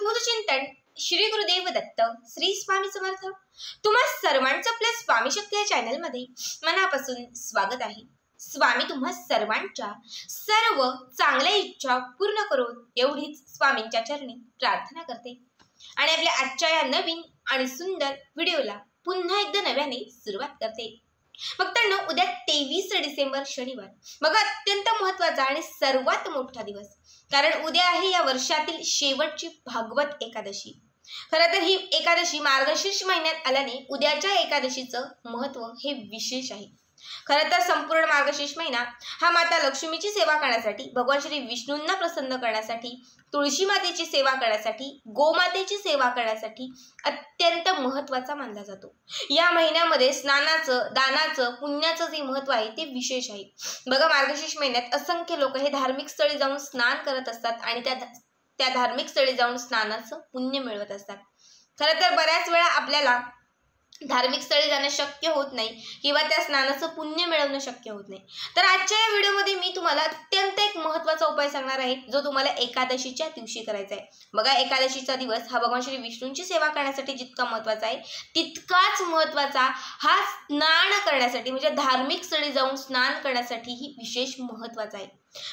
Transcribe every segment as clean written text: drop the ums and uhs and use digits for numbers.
अद्भुत चिंतन श्री गुरुदेव दत्त श्री स्वामी समर्थ। तुम्हा सर्वांचं आपल्या स्वामी शक्ती या चॅनल मध्ये मनापासून स्वागत आहे। स्वामी तुम्हा सर्वांच्या सर्व चांगल्या इच्छा पूर्ण करून एवढीच स्वामींच्या चरणी प्रार्थना करते आणि आपल्या आजच्या या नवीन आणि सुंदर व्हिडिओला पुन्हा एकदा नव्याने सुरुवात करते। भक्तांनो, उद्या 23 डिसेंबर शनिवार बघा अत्यंत महत्त्वाचा आणि सर्वात मोठा दिवस, कारण उद्या आहे या वर्षातील शेवटची भागवत एकादशी। खरं तर ही एकादशी मार्गशीर्ष महिन्यात आल्याने उद्याच्या एकादशीचं महत्त्व हे विशेष आहे। खरं तर संपूर्ण मार्गशीर्ष महिना हा माता लक्ष्मीची सेवा करण्यासाठी, भगवान श्री विष्णूंना प्रसन्न करण्यासाठी, तुळशी मातेची सेवा करण्यासाठी, गोमातेची सेवा करण्यासाठी अत्यंत महत्त्वाचा मानला जातो। या महिन्यामध्ये स्नानाचं, दानाचं, पुण्याचं जे महत्त्व आहे ते विशेष आहे। बघा मार्गशीर्ष महिन्यात असंख्य लोक हे धार्मिक स्थळी जाऊन स्नान करत असतात आणि त्या धार्मिक स्थळी जाऊन स्नानाचं पुण्य मिळवत असतात। खरं तर बऱ्याच वेळा आपल्याला धार्मिक स्थळी जाणं शक्य होत नाही किंवा त्या स्नानाचं पुण्य मिळवणं शक्य होत नाही। तर आजच्या या व्हिडिओमध्ये मी तुम्हाला अत्यंत एक महत्त्वाचा उपाय सांगणार आहे, जो तुम्हाला एकादशीच्या दिवशी करायचा आहे। बघा एकादशीचा दिवस हा भगवान श्री विष्णूंची सेवा करण्यासाठी जितका महत्त्वाचा आहे, तितकाच महत्त्वाचा हा स्नान करण्यासाठी म्हणजे धार्मिक स्थळी जाऊन स्नान करण्यासाठी ही विशेष महत्त्वाचा आहे।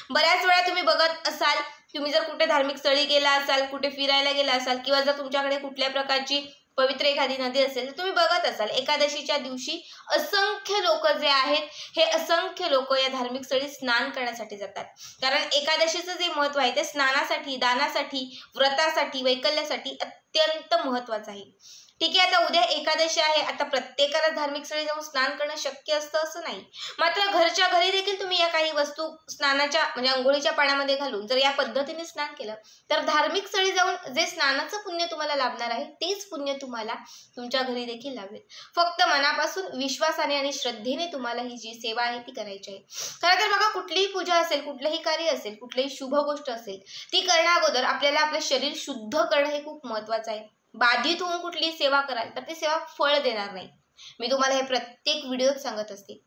बऱ्याच वेळा तुम्ही बघत असाल, तुम्ही जर कुठे धार्मिक स्थळी गेला असाल, कुठे फिरायला गेला असाल किंवा जर तुमच्याकडे कुठल्या प्रकारची पवित्र एखादी नदी असेल तर तुम्ही बघत असाल एकादशीच्या दिवशी असंख्य लोक जे आहेत हे असंख्य लोक या धार्मिक स्थळी स्नान करण्यासाठी जातात। कारण एकादशीचं जे महत्त्व आहे ते स्नानासाठी, दानासाठी, व्रतासाठी, वैकल्यासाठी अत्यंत महत्त्वाचं आहे। ठीक आहे, आता उद्या एकादशी आहे, आता प्रत्येकाला धार्मिक स्थळी जाऊन स्नान करणं शक्य असतं असं नाही, मात्र घरच्या घरी देखील तुम्ही या काही वस्तू स्नानाच्या म्हणजे अंघोळीच्या पाण्यामध्ये घालून जर या पद्धतीने स्नान केलं तर धार्मिक स्थळी जाऊन जे स्नानाचं पुण्य तुम्हाला लाभणार आहे तेच पुण्य तुम्हाला तुमच्या घरी देखील लाभेल। फक्त मनापासून विश्वासाने आणि श्रद्धेने तुम्हाला ही जी सेवा आहे ती करायची आहे। खरं तर बघा कुठलीही पूजा असेल, कुठलंही कार्य असेल, कुठलीही शुभ गोष्ट असेल, ती करण्या अगोदर आपल्याला आपले शरीर शुद्ध करणं हे खूप महत्त्वाचं आहे। बाधित होऊन कुठली सेवा कराल तर ती सेवा फळ देणार नाही, मी तुम्हाला हे प्रत्येक व्हिडिओत सांगत असते।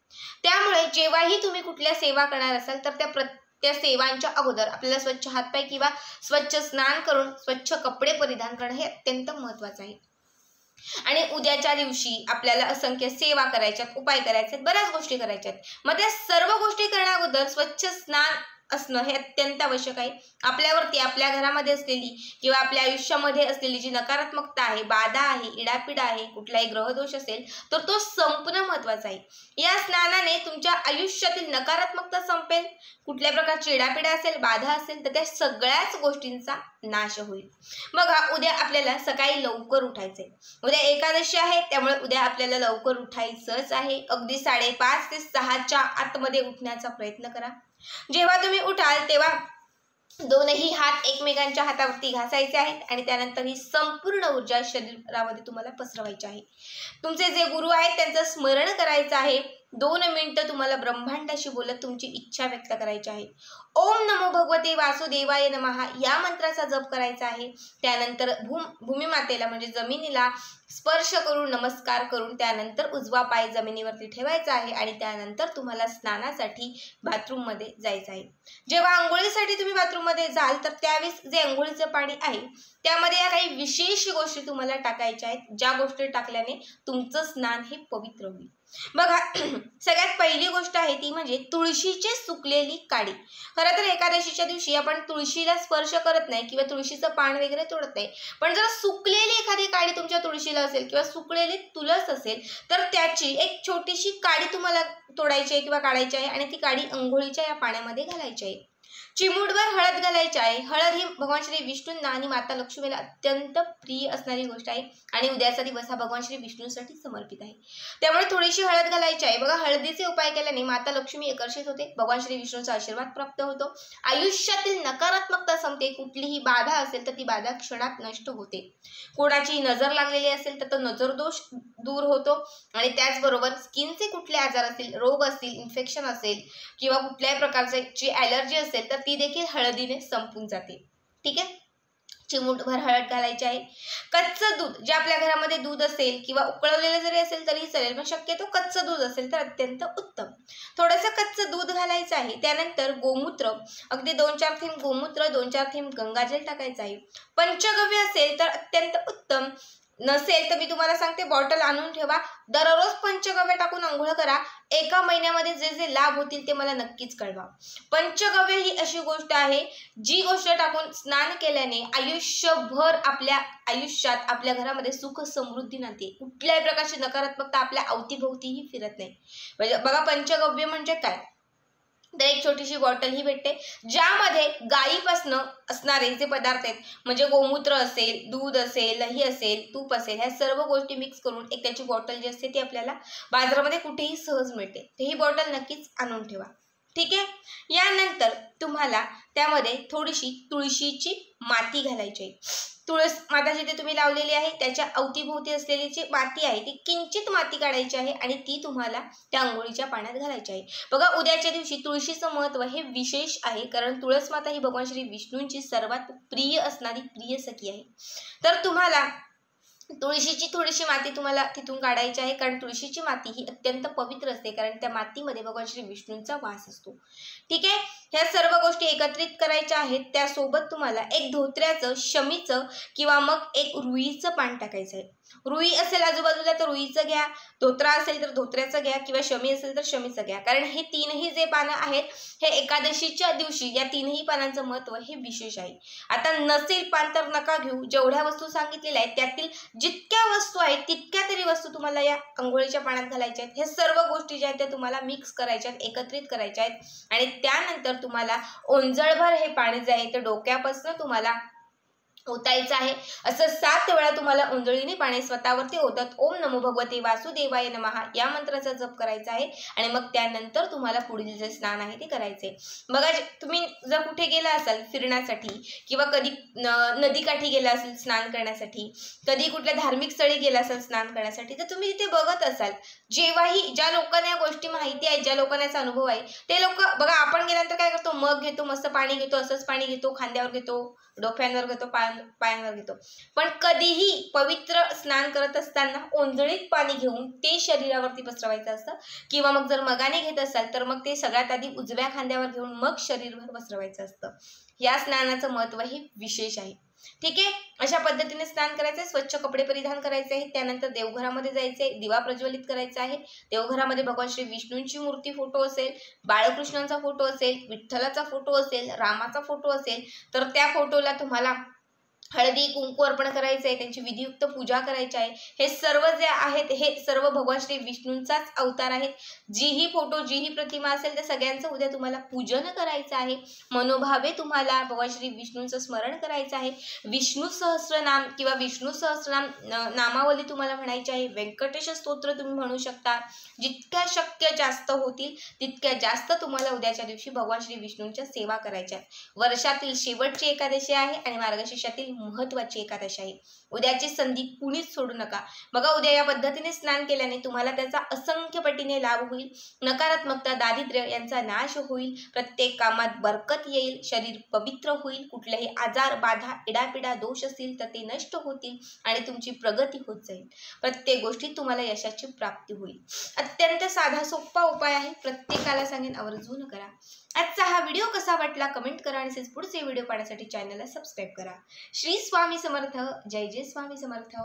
त्यामुळे जेव्हाही तुम्ही कुठल्या सेवा करणार असाल तर त्या सेवांच्या अगोदर आपल्याला स्वच्छ हातपाय किंवा स्वच्छ स्नान करून स्वच्छ कपडे परिधान करणं हे अत्यंत महत्त्वाचं आहे। आणि उद्याच्या दिवशी आपल्याला असंख्य सेवा करायच्यात, उपाय करायचे, बऱ्याच गोष्टी करायच्यात। मग त्या सर्व गोष्टी करण्या अगोदर स्वच्छ स्नान असणं हे अत्यंत आवश्यक आहे। आपल्यावरती, आपल्या घरामध्ये असलेली किंवा आपल्या आयुष्यामध्ये असलेली जी नकारात्मकता आहे, बाधा आहे, इडापिडा आहे, कुठलाही ग्रहदोष असेल तर तो संपणं महत्त्वाचं आहे। या स्नानाने तुमच्या आयुष्यातील नकारात्मकता संपेल, कुठल्या प्रकारची इडापिडा असेल, बाधा असेल तर त्या सगळ्याच गोष्टींचा नाश होईल। बघा उद्या आपल्याला सकाळी लवकर उठायचंय, उद्या एकादशी आहे त्यामुळे उद्या आपल्याला लवकर उठायचंच आहे। अगदी 5:30 ते 6च्या आतमध्ये उठण्याचा प्रयत्न करा। जेव्हा तुम्ही उठाल तेव्हा दोनही हात एकमेकांच्या हातावरती घासायचे आहेत आणि त्यानंतर ही संपूर्ण ऊर्जा शरीरामध्ये तुम्हाला पसरवायची आहे। तुमचे जे गुरु आहेत त्यांचं स्मरण करायचं आहे। 2 मिनिटं तुम्हाला ब्रह्मांडाशी बोलत तुमची इच्छा व्यक्त करायची आहे। ओम नमो भगवते वासुदेवाय नमः या मंत्राचा जप करायचा आहे। त्यानंतर भूमी मातेला म्हणजे जमिनीला स्पर्श करून नमस्कार करून त्यानंतर उजवा पाय जमिनीवरती ठेवायचा आहे आणि त्यानंतर तुम्हाला स्नानासाठी बाथरूममध्ये जायचं आहे। जेव्हा अंघोळीसाठी तुम्ही बाथरूममध्ये जाल तर त्यावेळेस जे अंघोळीचं पाणी आहे त्यामध्ये या काही विशेष गोष्टी तुम्हाला टाकायच्या आहेत, ज्या गोष्टी टाकल्याने तुमचं स्नान हे पवित्र होईल। बघा सगळ्यात पहिली गोष्ट आहे ती म्हणजे तुळशीची सुकलेली काडी। खरं तर एकादशीच्या दिवशी आपण तुळशीला स्पर्श करत नाही किंवा तुळशीचं पान वगैरे तोडत नाही, पण जर सुकलेली एखादी काडी तुमच्या तुळशीला असेल किंवा सुकलेली तुळस असेल तर त्याची एक छोटीशी काडी तुम्हाला तोडायची आहे किंवा काढायची आहे आणि ती काडी अंघोळीच्या या पाण्यामध्ये घालायची आहे। चिमूटभर हळद घालायची आहे। हळद ही भगवान श्री विष्णूंना आणि माता लक्ष्मीला अत्यंत प्रिय असणारी गोष्ट आहे आणि उद्याचा दिवस हा भगवान श्री विष्णूंसाठी समर्पित आहे, त्यामुळे थोडीशी हळद घालायची आहे। बघा हळदीचे उपाय केल्याने माता लक्ष्मी आकर्षित होते, भगवान श्री विष्णूंचा आशीर्वाद प्राप्त होतो, आयुष्यातील नकारात्मकता संपते, कुठलीही बाधा असेल तर ती बाधा क्षणात नष्ट होते, कोणाची नजर लागलेली असेल तर तो नजर दोष दूर होतो आणि त्याचबरोबर स्किनचे कुठले आजार असतील, रोग असतील, इन्फेक्शन असेल किंवा कुठल्याही प्रकारची ॲलर्जी असेल तर ती देखील हळदीने संपून जाते। ठीक आहे, चिमूटभर हळद घालायची आहे. कच्चं दूध, जे आपल्या घरामध्ये दूध असेल किंवा उकळवलेलं जरी असेल तरी चालेल, पण शक्यतो कच्चं दूध असेल तर अत्यंत उत्तम. थोडंसं कच्चं दूध घालायचं आहे. त्यानंतर गोमूत्र, अगदी 2-4 थेंब गोमूत्र, 2-4 थेंब गंगाजल टाकायचं आहे. पंचगव्य असेल तर अत्यंत उत्तम, नसेल तर मी तुम्हाला सांगते बॉटल आणून ठेवा. दररोज पंचगव्य टाकून अंघोळ करा. एका महिन्यामध्ये जे जे लाभ होतील ते मला नक्कीच कळवा. पंचगव्य ही अशी गोष्ट आहे जी गोष्ट टाकून स्नान केल्याने आयुष्यभर आपल्या आयुष्यात आपल्या घरामध्ये सुख समृद्धी नांदते. कुठल्याही प्रकारची नकारात्मकता आपल्या अवतीभोवतीही फिरत नाही. म्हणजे बघा, पंचगव्य म्हणजे काय, तर एक छोटीशी बॉटल ही भेटते ज्यामध्ये गायीपासून असणारे जे पदार्थ आहेत, म्हणजे गोमूत्र असेल, दूध असेल, दही असेल, तूप असेल, ह्या सर्व गोष्टी मिक्स करून एक त्याची बॉटल जी असते ती आपल्याला बाजारामध्ये कुठेही सहज मिळते. तर ही बॉटल नक्कीच आणून ठेवा. ठीक आहे. यानंतर तुम्हाला त्यामध्ये थोडीशी तुळशीची माती घालायची आहे. तुळस माता जिथे तुम्ही लावलेली आहे त्याच्या अवतीभोवती असलेली जी माती आहे ती किंचित माती काढायची आहे आणि ती तुम्हाला त्या अंघोळीच्या पाण्यात घालायची आहे. बघा, उद्याच्या दिवशी तुळशीचं महत्त्व हे विशेष आहे, कारण तुळस माता ही भगवान श्री विष्णूंची सर्वात प्रिय असणारी प्रिय सखी आहे. तर तुम्हाला तुळशीची थोडीशी माती तुम्हाला तिथून काढायची आहे, कारण तुळशीची माती ही अत्यंत पवित्र असते, कारण त्या मातीमध्ये भगवान श्री विष्णूंचा वास असतो. ठीक आहे. ह्या सर्व गोष्टी एकत्रित करायच्या आहेत. त्यासोबत तुम्हाला एक धोत्र्याचं, शमीचं किंवा मग एक रुईचं पान टाकायचं आहे. रुई असेल आजूबाजूला तर रुईचं घ्या, धोत्रा असेल तर धोत्र्याचं घ्या किंवा शमी असेल तर शमीचं घ्या, कारण हे तीनही जे पानं आहेत हे एकादशीच्या दिवशी या तीनही पानांचं महत्त्व हे विशेष आहे. आता नसेल पान तर नका घेऊ. जेवढ्या वस्तू सांगितलेल्या आहेत त्यातील जितक्या वस्तू आहेत तितक्या तरी वस्तू तुम्हाला या अंघोळीच्या पाण्यात घालायच्या आहेत. हे सर्व गोष्टी ज्या आहेत त्या तुम्हाला मिक्स करायच्या आहेत, एकत्रित करायच्या आहेत आणि त्यानंतर तुम्हाला ओंजळभर हे पाणी जे आहे ते डोक्यापासून तुम्हाला ओतायचं आहे. असं 7 वेळा तुम्हाला ओंजळीने पाणी स्वतःवरती ओतत ओम नमो भगवते वासुदेवाय नमः या मंत्राचा जप करायचा आहे आणि मग त्यानंतर तुम्हाला पुढील जे स्नान आहे ते करायचे. बघा, तुम्ही जर कुठे गेला असाल फिरण्यासाठी किंवा कधी नदीकाठी गेला असेल स्नान करण्यासाठी, कधी कुठल्या धार्मिक स्थळी गेला असाल स्नान करण्यासाठी, तर तुम्ही तिथे बघत असाल जेव्हाही ज्या लोकांना या गोष्टी माहिती आहेत, ज्या लोकांना याचा अनुभव आहे, ते लोक बघा आपण गेल्यानंतर काय करतो, मग घेतो, मस्त पाणी घेतो, असंच पाणी घेतो, खांद्यावर घेतो, डोक्यांवर घेतो, पायांवर घेतो, पण कधीही पवित्र स्नान करत असताना ओंजळीत पाणी घेऊन ते शरीरावरती पसरवायचं असतं. किंवा मग जर मगाने घेत असाल तर मग ते सगळ्यात आधी उजव्या खांद्यावर घेऊन मग शरीरभर पसरवायचं असतं. या स्नानाचं महत्त्व हे विशेष आहे. ठीक आहे. अशा पद्धतीने स्नान करायचंय. स्वच्छ कपडे परिधान करायचे आहेत. त्यानंतर देवघरामध्ये जायचंय, दिवा प्रज्वलित करायचा आहे. देवघरामध्ये भगवान श्री विष्णूंची मूर्ती फोटो असेल, बाळकृष्णांचा फोटो असेल, विठ्ठलाचा फोटो असेल, रामाचा फोटो असेल तर त्या फोटोला तुम्हाला हळदी कुंकू अर्पण करायचं आहे, त्यांची विधियुक्त पूजा करायची आहे. हे सर्व जे आहेत हे सर्व भगवान श्री विष्णूंचाच अवतार आहेत. जीही फोटो, जीही प्रतिमा असेल त्या सगळ्यांचं उद्या तुम्हाला पूजन करायचं आहे. मनोभावे तुम्हाला भगवान श्री विष्णूंचं स्मरण करायचं आहे. विष्णू सहस्रनाम किंवा विष्णू सहस्रनाम नामावली तुम्हाला म्हणायची आहे. व्यंकटेश स्तोत्र तुम्ही म्हणू शकता. जितक्या शक्य जास्त होतील तितक्या जास्त तुम्हाला उद्याच्या दिवशी भगवान श्री विष्णूंच्या सेवा करायच्या आहेत. वर्षातील शेवटची एकादशी आहे आणि मार्गशीर्षातील महत्वाची एकादशी आहे. उद्याची संधी कुणीच सोडू नका. बघा, उद्या या पद्धतीने स्नान केल्याने तुम्हाला त्याचा असंख्य पटीने लाभ होईल. नकारात्मकता, दारिद्र्य यांचा नाश होईल. प्रत्येक कामात बरकत येईल. शरीर पवित्र होईल. कुठलेही आजार, बाधा, इडापिडा, दोष असतील तर ते नष्ट होतील आणि तुमची प्रगती होत जाईल. प्रत्येक गोष्टीत तुम्हाला यशाची प्राप्ती होईल. अत्यंत साधा सोपा उपाय आहे. प्रत्येकाला सांगेन आवर्जून करा. आजचा हा व्हिडिओ कसा वाटला कमेंट करा आणि पुढचे व्हिडिओ पाहण्यासाठी चॅनलला सबस्क्राईब करा. श्री स्वामी समर्थ. जय जय स्वामी समर्थ.